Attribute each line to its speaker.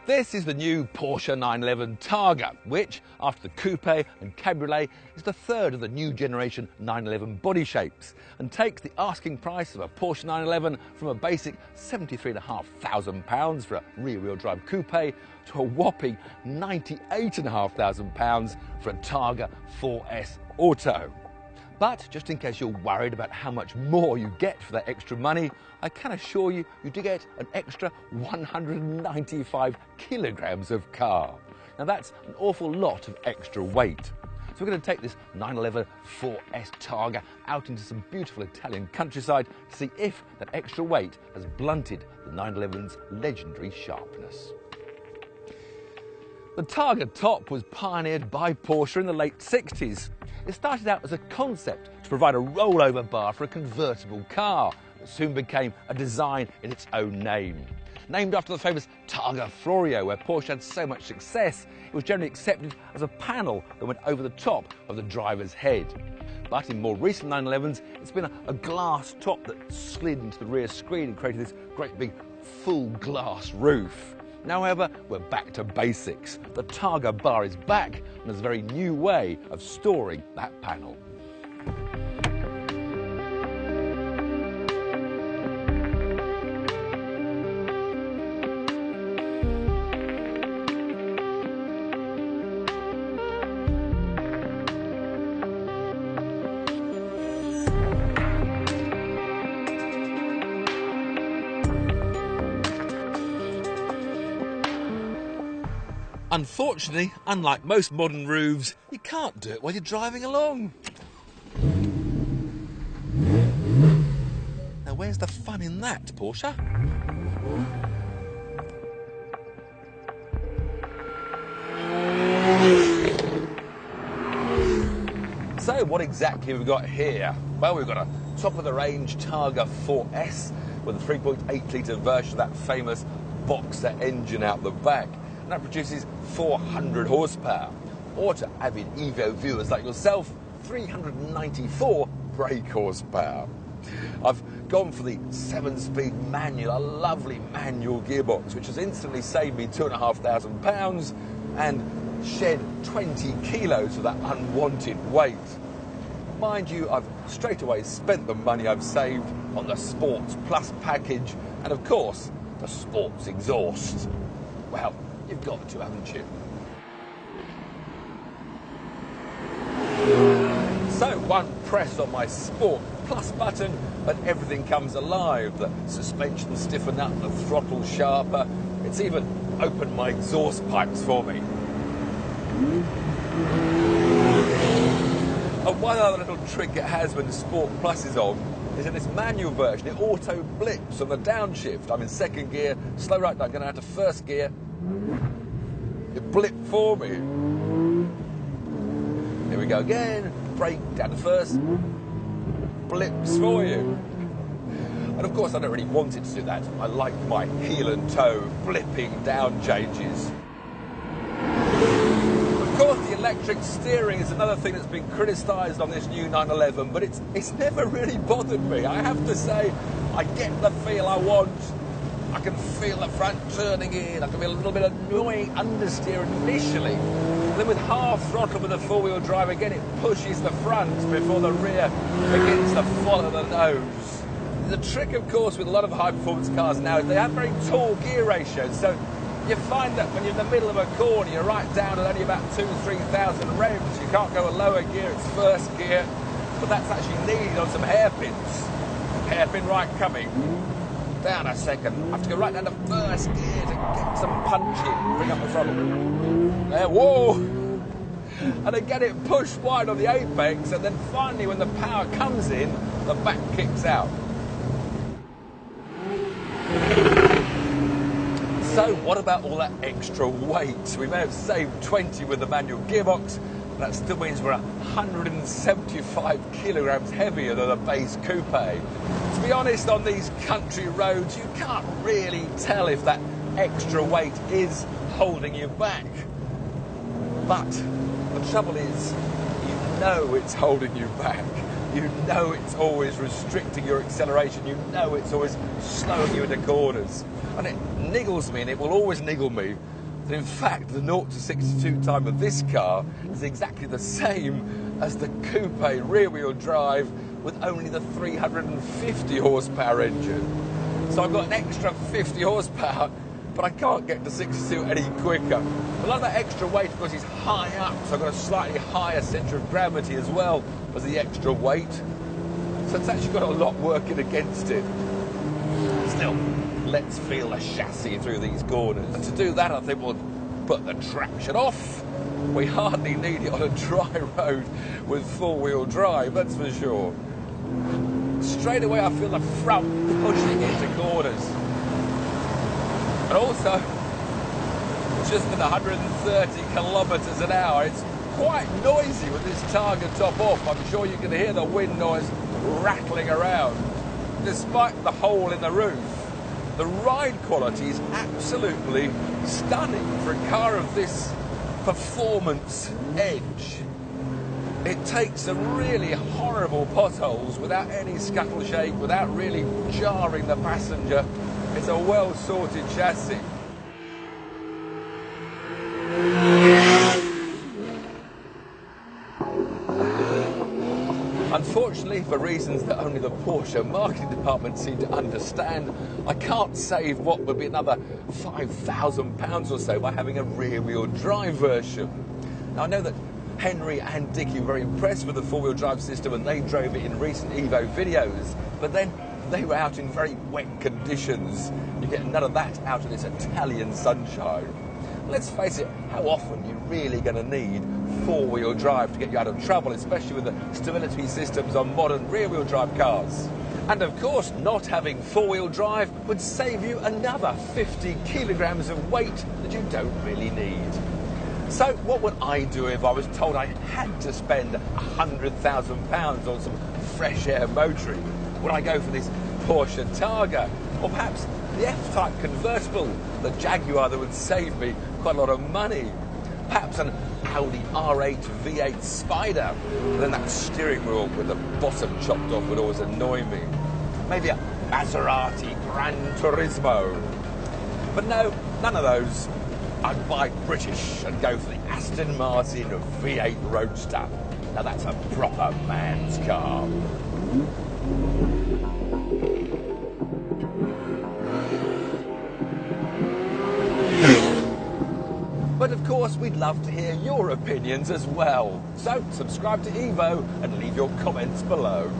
Speaker 1: This is the new Porsche 911 Targa, which, after the coupe and cabriolet, is the third of the new generation 911 body shapes, and takes the asking price of a Porsche 911 from a basic £73,500 for a rear-wheel drive coupe to a whopping £98,500 for a Targa 4S Auto. But just in case you're worried about how much more you get for that extra money, I can assure you, you do get an extra 195 kilograms of car. Now that's an awful lot of extra weight. So we're going to take this 911 4S Targa out into some beautiful Italian countryside to see if that extra weight has blunted the 911's legendary sharpness. The Targa top was pioneered by Porsche in the late 60s. It started out as a concept to provide a rollover bar for a convertible car, that soon became a design in its own name. Named after the famous Targa Florio, where Porsche had so much success, it was generally accepted as a panel that went over the top of the driver's head. But in more recent 911s, it's been a glass top that slid into the rear screen and created this great big full glass roof. Now, however, we're back to basics. The Targa bar is back, and there's a very new way of storing that panel. Unfortunately, unlike most modern roofs, you can't do it while you're driving along. Now where's the fun in that, Porsche? So what exactly have we got here? Well, we've got a top-of-the-range Targa 4S with a 3.8 litre version of that famous boxer engine out the back. And that produces 400 horsepower, or to avid Evo viewers like yourself, 394 brake horsepower. I've gone for the 7-speed manual, a lovely manual gearbox, which has instantly saved me £2,500 and shed 20 kilos of that unwanted weight. Mind you, I've straight away spent the money I've saved on the Sports Plus package and, of course, the Sports exhaust. Well, you've got to, haven't you? So, one press on my Sport Plus button and everything comes alive. The suspension's stiffened up, the throttle's sharper. It's even opened my exhaust pipes for me. And one other little trick it has when the Sport Plus is on is in this manual version, it auto blips on the downshift. I'm in second gear, slow right down, going out to first gear. It blipped for me. Here we go again. Brake down to first. Blips for you. And of course, I don't really want it to do that. I like my heel and toe blipping down changes. Of course, the electric steering is another thing that's been criticised on this new 911, but it's never really bothered me. I have to say, I get the feel I want. I can feel the front turning in, I can feel a little bit annoying understeer initially. And then with half throttle with the four-wheel drive again, it pushes the front before the rear begins to follow the nose. The trick, of course, with a lot of high-performance cars now is they have very tall gear ratios, so you find that when you're in the middle of a corner, you're right down at only about 2,000–3,000 revs. You can't go a lower gear, it's first gear, but that's actually needed on some hairpins. Hairpin right coming. Down a second. I have to go right down to first gear to get some punch in. Bring up the throttle. There, whoa! And again it pushed wide on the apex, and then finally when the power comes in, the back kicks out. So what about all that extra weight? We may have saved 20 with the manual gearbox, but that still means we're 175 kilograms heavier than the base coupe. To be honest, on these country roads, you can't really tell if that extra weight is holding you back. But the trouble is, you know it's holding you back. You know it's always restricting your acceleration. You know it's always slowing you into corners. And it niggles me, and it will always niggle me, And in fact, the 0 to 62 time of this car is exactly the same as the coupe rear-wheel drive with only the 350 horsepower engine. So I've got an extra 50 horsepower, but I can't get to 62 any quicker. A lot of that extra weight, of course, is high up, so I've got a slightly higher centre of gravity as well as the extra weight. So it's actually got a lot working against it. Still, let's feel the chassis through these corners. And to do that, I think we'll put the traction off. We hardly need it on a dry road with four-wheel drive, that's for sure. Straight away, I feel the front pushing into corners. And also, just at 130 kilometres an hour, it's quite noisy with this Targa top off. I'm sure you can hear the wind noise rattling around. Despite the hole in the roof, the ride quality is absolutely stunning for a car of this performance edge. It takes some really horrible potholes without any scuttle shake, without really jarring the passenger. It's a well-sorted chassis. Unfortunately, for reasons that only the Porsche marketing department seem to understand, I can't save what would be another £5,000 or so by having a rear-wheel drive version. Now, I know that Henry and Dickie were very impressed with the four-wheel drive system and they drove it in recent Evo videos, but then they were out in very wet conditions. You get none of that out of this Italian sunshine. Let's face it, how often are you really going to need four-wheel drive to get you out of trouble, especially with the stability systems on modern rear-wheel drive cars? And of course, not having four-wheel drive would save you another 50 kilograms of weight that you don't really need. So what would I do if I was told I had to spend £100,000 on some fresh air motoring? Would I go for this Porsche Targa? Or perhaps the F-Type convertible, the Jaguar that would save me quite a lot of money? Perhaps an Audi R8 V8 Spider, and then that steering wheel with the bottom chopped off would always annoy me. Maybe a Maserati Gran Turismo. But no, none of those. I'd buy British and go for the Aston Martin V8 Roadster. Now that's a proper man's car. But of course, we'd love to hear your opinions as well. So subscribe to Evo and leave your comments below.